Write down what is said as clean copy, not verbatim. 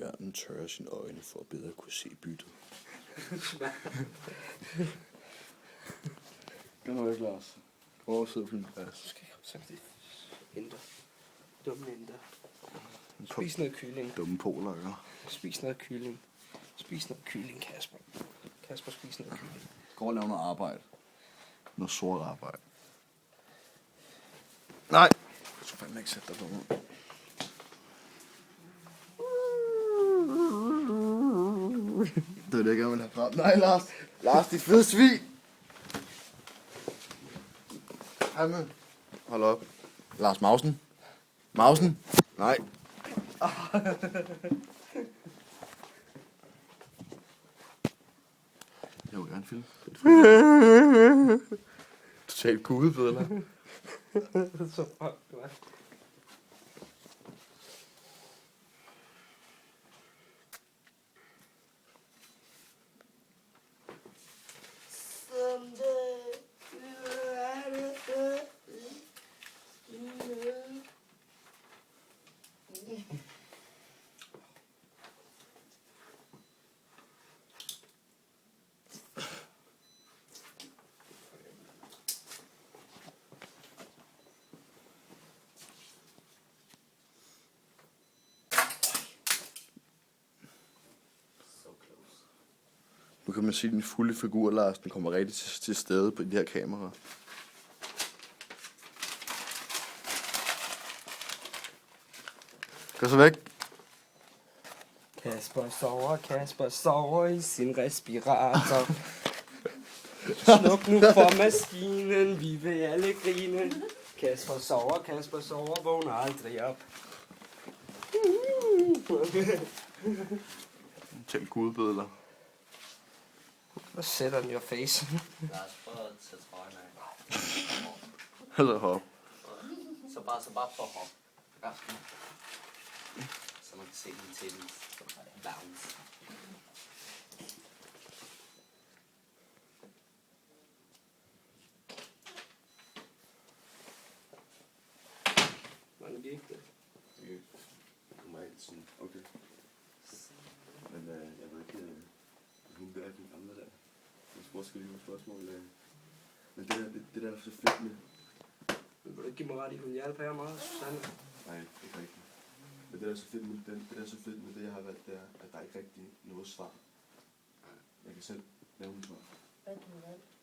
Bjørnen tørrer sine øjne for at bedre kunne se byttet. Kan du ikke, Lars? Prøv at sidde på din plads. Du skal ikke komme sådan lidt. Enter. Dumme enter. Spis noget kylling. Dumme polakker. Spis noget kylling. Spis noget kylling, Kasper. Kasper, spis noget kylling. Gå og lave noget arbejde. Noget sort arbejde. Nej! Jeg skal fandme ikke sætte dig på mig. Det er det, jeg vil have frem. Nej, Lars! Lars, dit fede svin! Jamen, hold op. Lars Mausen. Mausen? Nej. Jeg vil gerne filme. Totalt gudebødler. Så fuck, du er. Nu kan man se den fulde figur, Lars. Den kommer rigtig til stede på de her kameraer. Gå så væk. Kasper sover i sin respirator. Sluk nu for maskinen, vi vil alle grine. Kasper sover, vågner aldrig op. Totalt gudebødler. Hvad sætter den your face? Lars, prøv at tage trøjen af. Eller hop. Så bare for hop. Resten. Så man kan se den til den. Bounce. Hvordan gik det? Du må ikke sådan, okay. Men jeg ved ikke, hun der er den gamle der. Jeg spurgte lige nogle spørgsmål. Men det der er så fedt med. Vil du ikke give mig ret i, hun hjælper her meget, Susanne? Nej, ikke rigtigt. Men det der er så fedt med det, jeg har valgt, det er, at der ikke rigtig noget svar. Jeg kan selv lave en svar. Hvad du valgt?